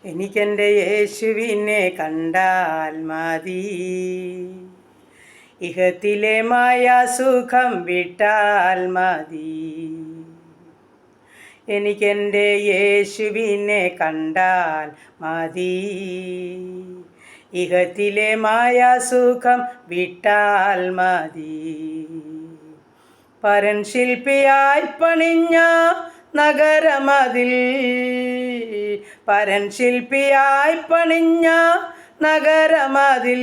എനിക്കെൻ്റെ യേശുവിനെ കണ്ടാൽ മതി, ഇഹത്തിലെ മായാസുഖം വിട്ടാൽ മതി. എനിക്കെൻ്റെ യേശുവിനെ കണ്ടാൽ മതി, ഇഹത്തിലെ മായാസുഖം വിട്ടാൽ മതി. പരൻ ശില്പിയായി പണിഞ്ഞ നഗരമതിൽ, പരൻ ശില്പിയായി പണിഞ്ഞ നഗരമതിൽ,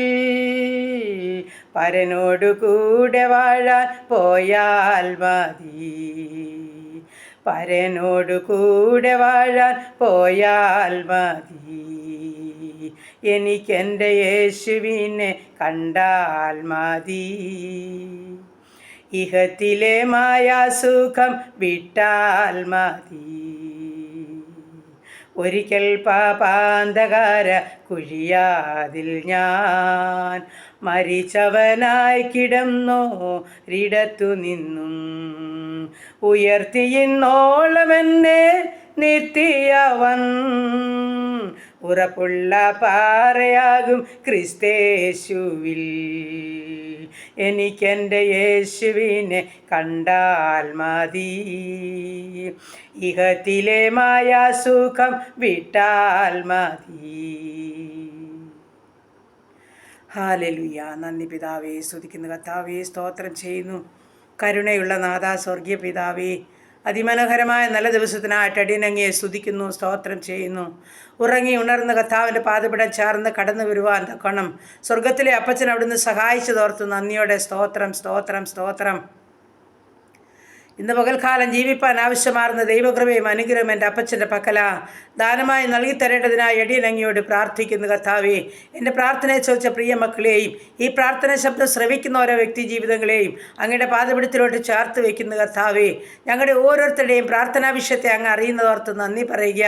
പരനോടു കൂടെ വാഴാൻ പോയാൽ മതി, പരനോടു കൂടെ വാഴാൻ പോയാൽ മതി. എനിക്കെൻ്റെ യേശുവിനെ കണ്ടാൽ മതി, ഇഹത്തിലെ മായാസുഖം വിട്ടാൽ മതി. ഒരിക്കൽ പാപാന്തകാര കുഴിയാതിൽ ഞാൻ മരിച്ചവനായി കിടന്നോരിടത്തു നിന്നും ഉയർത്തിയിന്നോളമെന്നെ നിർത്തിയവൻ, ഉറപ്പുള്ള പാറയാകും ക്രിസ്തേശുവിൽ. എനിക്കെൻ്റെ യേശുവിനെ കണ്ടാൽ മതി, ഇഹത്തിലെ മായാസുഖം വിട്ടാൽ മതി. ഹല്ലേലൂയ. നന്ദി പിതാവേ, സ്തുതിക്കുന്നു കർത്താവേ, സ്തോത്രം ചെയ്യുന്നു. കരുണയുള്ള നാഥാ, സ്വർഗീയ പിതാവേ, അതിമനോഹരമായ നല്ല ദിവസത്തിനായിട്ട് അടിയനങ്ങയെ സ്തുതിക്കുന്നു, സ്തോത്രം ചെയ്യുന്നു. ഉറങ്ങി ഉണർന്ന കർത്താവിൻ്റെ പാദപിടം ചേർന്ന് കടന്നു വരുവാൻ തക്കണം സ്വർഗത്തിലെ അപ്പച്ചൻ അവിടുന്ന് സഹായിച്ചതോർത്ത് നന്ദിയോടെ സ്തോത്രം, സ്തോത്രം, സ്തോത്രം. ഇന്ന് പകൽക്കാലം ജീവിപ്പാൻ ആവശ്യമാർന്ന ദൈവകൃപയും അനുഗ്രഹം എൻ്റെ അപ്പച്ചൻ്റെ പക്കല ദാനമായി നൽകി തരേണ്ടതിനായി അടിയനങ്ങയോട് പ്രാർത്ഥിക്കുന്നു കർത്താവേ. എൻ്റെ പ്രാർത്ഥനയെ ചോദിച്ച പ്രിയ മക്കളെയും ഈ പ്രാർത്ഥന ശബ്ദം ശ്രവിക്കുന്ന ഓരോ വ്യക്തി ജീവിതങ്ങളെയും അങ്ങയുടെ പാദപിടത്തിലോട്ട് ചേർത്ത് വയ്ക്കുന്ന കർത്താവേ. ഞങ്ങളുടെ ഓരോരുത്തരുടെയും പ്രാർത്ഥനാ വിഷയത്തെ അങ്ങ് അറിയുന്നതോർത്ത് നന്ദി പറയുക.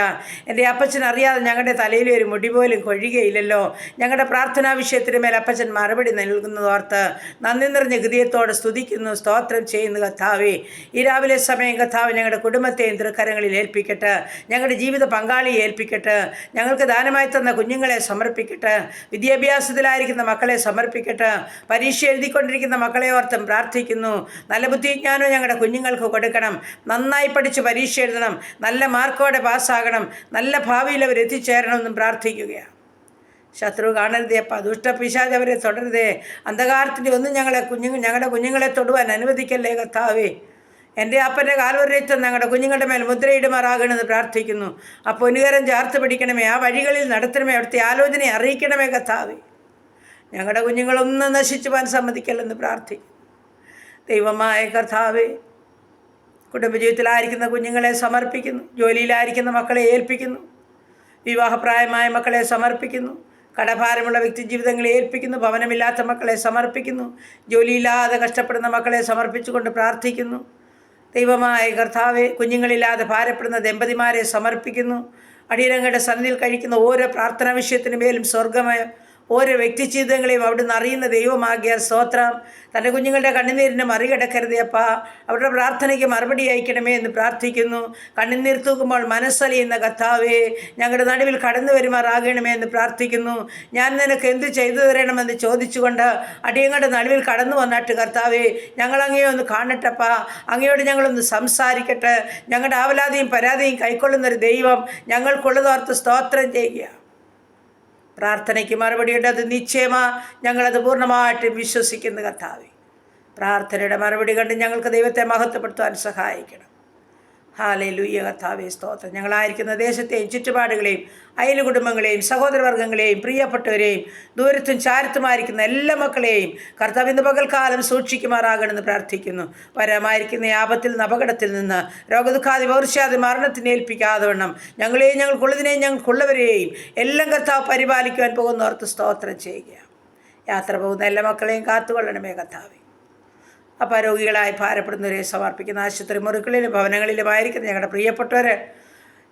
എൻ്റെ അപ്പച്ചൻ അറിയാതെ ഞങ്ങളുടെ തലയിൽ ഒരു മുടി പോലും കൊഴിയുകയില്ലല്ലോ. ഞങ്ങളുടെ പ്രാർത്ഥനാ വിഷയത്തിന് മേൽ അപ്പച്ചൻ മറുപടി നൽകുന്നതോർത്ത് നന്ദി നിറഞ്ഞ ഹൃദയത്തോടെ സ്തുതിക്കുന്നു, സ്തോത്രം ചെയ്യുന്നു കർത്താവേ. ഈ രാവിലെ സമയം കർത്താവ് ഞങ്ങളുടെ കുടുംബത്തെയും തൃക്കരങ്ങളിൽ ഏൽപ്പിക്കട്ടെ, ഞങ്ങളുടെ ജീവിത പങ്കാളിയെ ഏൽപ്പിക്കട്ടെ, ഞങ്ങൾക്ക് ദാനമായി തന്ന കുഞ്ഞുങ്ങളെ സമർപ്പിക്കട്ടെ, വിദ്യാഭ്യാസത്തിലായിരിക്കുന്ന മക്കളെ സമർപ്പിക്കട്ടെ, പരീക്ഷ എഴുതിക്കൊണ്ടിരിക്കുന്ന മക്കളെ ഓർത്തും പ്രാർത്ഥിക്കുന്നു. നല്ല ബുദ്ധിജ്ഞാനവും ഞങ്ങളുടെ കുഞ്ഞുങ്ങൾക്ക് കൊടുക്കണം, നന്നായി പഠിച്ച് പരീക്ഷ എഴുതണം, നല്ല മാർക്കോടെ പാസ്സാകണം, നല്ല ഭാവിയിൽ അവർ എത്തിച്ചേരണമെന്നും പ്രാർത്ഥിക്കുകയാണ്. ശത്രു കാണരുതേ അപ്പ, ദുഷ്ടപിശാച് അവരെ തുടരുതേ, അന്ധകാരത്തിൻ്റെ ഒന്നും ഞങ്ങളുടെ കുഞ്ഞുങ്ങളെ തൊടുവാൻ അനുവദിക്കല്ലേ കർത്താവേ. എൻ്റെ അപ്പൻ്റെ കാൽവരയത്വം ഞങ്ങളുടെ കുഞ്ഞുങ്ങളുടെ മേൽ മുദ്രയിടുമാറാകണമെന്ന് പ്രാർത്ഥിക്കുന്നു. ആ പൊന്നുകരം ചേർത്ത് പിടിക്കണമേ, ആ വഴികളിൽ നടത്തണമേ, അവിടുത്തെ ആലോചനയെ അറിയിക്കണമേ കർത്താവേ. ഞങ്ങളുടെ കുഞ്ഞുങ്ങളൊന്നും നശിച്ചു പോകാൻ സമ്മതിക്കല്ലെന്ന് പ്രാർത്ഥിക്കുന്നു. ദൈവമായ കർത്താവേ, കുടുംബജീവിതത്തിലായിരിക്കുന്ന കുഞ്ഞുങ്ങളെ സമർപ്പിക്കുന്നു, ജോലിയിലായിരിക്കുന്ന മക്കളെ ഏൽപ്പിക്കുന്നു, വിവാഹപ്രായമായ മക്കളെ സമർപ്പിക്കുന്നു, കടഭാരമുള്ള വ്യക്തി ജീവിതങ്ങളെ ഏൽപ്പിക്കുന്നു, ഭവനമില്ലാത്ത മക്കളെ സമർപ്പിക്കുന്നു, ജോലിയില്ലാതെ കഷ്ടപ്പെടുന്ന മക്കളെ സമർപ്പിച്ചുകൊണ്ട് പ്രാർത്ഥിക്കുന്നു. ദൈവമായ കർത്താവെ, കുഞ്ഞുങ്ങളില്ലാതെ ഭാരപ്പെടുന്ന ദമ്പതിമാരെ സമർപ്പിക്കുന്നു. അടിയരങ്ങളുടെ സന്നിധിയിൽ കഴിക്കുന്ന ഓരോ പ്രാർത്ഥനാ വിഷയത്തിന് മേലും സ്വർഗമയ ഓരോ വ്യക്തി ജീവിതങ്ങളെയും അവിടുന്ന് അറിയുന്ന ദൈവമാകിയ സ്തോത്രം. തൻ്റെ കുഞ്ഞുങ്ങളുടെ കണ്ണുനീരിനെ മറികടക്കരുതേ അപ്പ, അവരുടെ പ്രാർത്ഥനയ്ക്ക് മറുപടി അയക്കണമേ എന്ന് പ്രാർത്ഥിക്കുന്നു. കണ്ണുനീർ തൂക്കുമ്പോൾ മനസ്സലിയുന്ന കർത്താവേ, ഞങ്ങളുടെ നടുവിൽ കടന്നു വരുമാറാകണമേ എന്ന് പ്രാർത്ഥിക്കുന്നു. ഞാൻ നിനക്ക് എന്ത് ചെയ്തു തരണമെന്ന് ചോദിച്ചുകൊണ്ട് അടിയങ്ങളുടെ നടുവിൽ കടന്നു വന്നിട്ട് കർത്താവേ, ഞങ്ങൾ അങ്ങയെ ഒന്ന് കാണട്ടപ്പ, അങ്ങയോട് ഞങ്ങളൊന്ന് സംസാരിക്കട്ടെ. ഞങ്ങളുടെ ആവലാതിയും പരാതിയും കൈക്കൊള്ളുന്നൊരു ദൈവം ഞങ്ങൾക്കുള്ളതോർത്ത് സ്തോത്രം ചെയ്യുക. പ്രാർത്ഥനയ്ക്ക് മറുപടിയുണ്ട്, അത് നിശ്ചയമാ, ഞങ്ങളത് പൂർണ്ണമായിട്ടും വിശ്വസിക്കുന്ന കർത്താവേ. പ്രാർത്ഥനയുടെ മറുപടി കണ്ട് ഞങ്ങൾക്ക് ദൈവത്തെ മഹത്വപ്പെടുത്താൻ സഹായിക്കണം. ഹല്ലേലൂയ കർത്താവേ, സ്തോത്രം. ഞങ്ങളായിരിക്കുന്ന ദേശത്തെയും ചുറ്റുപാടുകളെയും അയൽ കുടുംബങ്ങളെയും സഹോദരവർഗ്ഗങ്ങളെയും പ്രിയപ്പെട്ടവരെയും ദൂരത്തും ചാരത്തുമായിരിക്കുന്ന എല്ലാ മക്കളെയും കർത്താവ് ഇന്ന് പകൽക്കാലം സൂക്ഷിക്കുമാറാകണമെന്ന് പ്രാർത്ഥിക്കുന്നു. വരമായിരിക്കുന്ന ആപത്തിൽ നിന്ന്, അപകടത്തിൽ നിന്ന്, രോഗദുഃഖാതി പൗർഷ്യാതി മരണത്തിന് ഏൽപ്പിക്കാതെ വണ്ണം ഞങ്ങളെയും ഞങ്ങൾക്കുള്ളതിനെയും ഞങ്ങൾക്കുള്ളവരെയും എല്ലാം കർത്താവ് പരിപാലിക്കുവാൻ പോകുന്നവർക്ക് സ്തോത്രം ചെയ്യുക. യാത്ര പോകുന്ന എല്ലാ മക്കളെയും കാത്തുകൊള്ളണമേ കർത്താവേ. അപ്പോൾ രോഗികളായി ഭാരപ്പെടുന്നവരെ സമർപ്പിക്കുന്ന ആശുപത്രി മുറികളിലും ഭവനങ്ങളിലുമായിരിക്കുന്ന ഞങ്ങളുടെ പ്രിയപ്പെട്ടവർ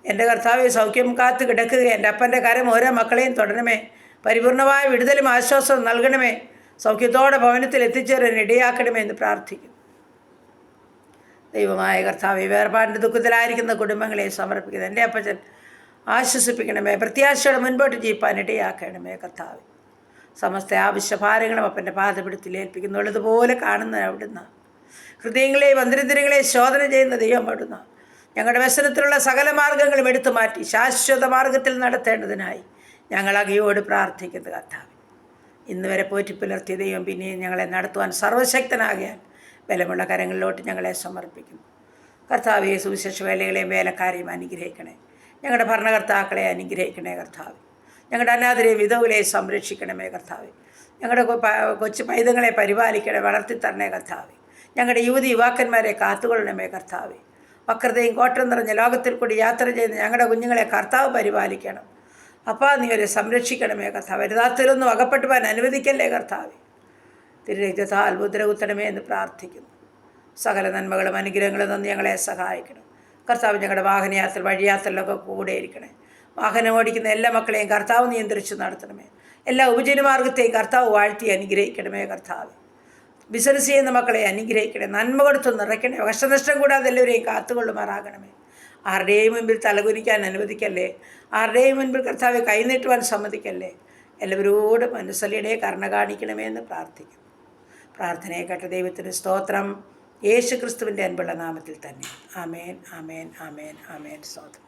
എൻ്റെ കർത്താവെ സൗഖ്യം കാത്ത് കിടക്കുക. എൻ്റെ അപ്പൻ്റെ കരം ഓരോ മക്കളെയും തൊടണമേ, പരിപൂർണമായ വിടുതലും ആശ്വാസവും നൽകണമേ, സൗഖ്യത്തോടെ ഭവനത്തിൽ എത്തിച്ചേരാൻ ഇടയാക്കണമേ എന്ന് പ്രാർത്ഥിക്കുന്നു. ദൈവമായ കർത്താവെ, വേർപാടിൻ്റെ ദുഃഖത്തിലായിരിക്കുന്ന കുടുംബങ്ങളെ സമർപ്പിക്കുന്നു. എൻ്റെ അപ്പച്ചൻ ആശ്വസിപ്പിക്കണമേ. പ്രത്യാശയോടെ മുൻപോട്ട് ജീവിപ്പാൻ ഇടയാക്കണമേ കർത്താവേ. സമസ്ത ആവശ്യഭാരങ്ങളും അപ്പൻ്റെ പാദപിടുത്തിൽ ഏൽപ്പിക്കുന്നുള്ളതുപോലെ കാണുന്ന അവിടുന്ന് ഹൃദയങ്ങളെയും അന്തരത്തിരങ്ങളെയും ശോധന ചെയ്യുന്ന ദൈവം അവിടുന്ന് ഞങ്ങളുടെ വ്യസനത്തിലുള്ള സകല മാർഗങ്ങളും എടുത്തു മാറ്റി ശാശ്വത മാർഗത്തിൽ നടത്തേണ്ടതിനായി ഞങ്ങൾ അങ്ങയോട് പ്രാർത്ഥിക്കുന്നത് കർത്താവേ. ഇന്ന് വരെ പോറ്റി പുലർത്തിയ ദൈവം പിന്നെയും ഞങ്ങളെ നടത്തുവാൻ സർവശക്തനാകിയാൽ ബലമുള്ള കരങ്ങളിലോട്ട് ഞങ്ങളെ സമർപ്പിക്കുന്നു കർത്താവേ. സുവിശേഷ വേലകളെയും വേലക്കാരെയും അനുഗ്രഹിക്കണേ. ഞങ്ങളുടെ ഭരണകർത്താക്കളെ അനുഗ്രഹിക്കണേ കർത്താവേ. ഞങ്ങളുടെ അനാഥരെയും വിധവുകളെയും സംരക്ഷിക്കണമേ കർത്താവേ. ഞങ്ങളുടെ കൊച്ചു പൈതങ്ങളെ പരിപാലിക്കണേ, വളർത്തിത്തരണേ കർത്താവേ. ഞങ്ങളുടെ യുവാക്കന്മാരെ കാത്തുകൊള്ളണമേ കർത്താവേ. വക്രതയും കോട്ടം നിറഞ്ഞ ലോകത്തിൽ കൂടി യാത്ര ചെയ്യുന്ന ഞങ്ങളുടെ കുഞ്ഞുങ്ങളെ കർത്താവ് പരിപാലിക്കണം. അപ്പാ നീ അവരെ സംരക്ഷിക്കണമേ കർത്താവ്. യഥാർത്ഥത്തിലൊന്നും അകപ്പെട്ടു പോകാൻ അനുവദിക്കല്ലേ കർത്താവേ. തിരുരക്തത്താൽ മുദ്ര കുത്തണമേ എന്ന് പ്രാർത്ഥിക്കുന്നു. സകല നന്മകളും അനുഗ്രഹങ്ങളും തന്ന് ഞങ്ങളെ സഹായിക്കണം കർത്താവ്. ഞങ്ങളുടെ വാഹനയാത്ര വഴിയാത്രയിലൊക്കെ കൂടെ ഇരിക്കണേ. വാഹനം ഓടിക്കുന്ന എല്ലാ മക്കളെയും കർത്താവ് നിയന്ത്രിച്ച് നടത്തണമേ. എല്ലാ ഉപജീവനമാർഗത്തെയും കർത്താവ് വാഴ്ത്തി അനുഗ്രഹിക്കണമേ കർത്താവ്. ബിസിനസ് ചെയ്യുന്ന മക്കളെ അനുഗ്രഹിക്കണേ. നന്മ കൊടുത്ത് നിറയ്ക്കണേ. കഷ്ടനഷ്ടം കൂടാതെ എല്ലാവരെയും കാത്തുകൊള്ളുമാറാകണമേ. ആരുടെയും മുൻപിൽ തലകുനിക്കാൻ അനുവദിക്കല്ലേ. ആരുടെയും മുൻപിൽ കർത്താവെ കൈനീട്ടുവാൻ സമ്മതിക്കല്ലേ. എല്ലാവരോടും മനസ്സലിയുടെ കരുണ കാണിക്കണമേ എന്ന് പ്രാർത്ഥിക്കും. പ്രാർത്ഥനയെ കേട്ട ദൈവത്തിന് സ്തോത്രം. യേശു ക്രിസ്തുവിൻ്റെ അൻപുള്ള നാമത്തിൽ തന്നെ. ആമേൻ, ആമേൻ, ആമേൻ, ആമേൻ. സ്തോത്രം.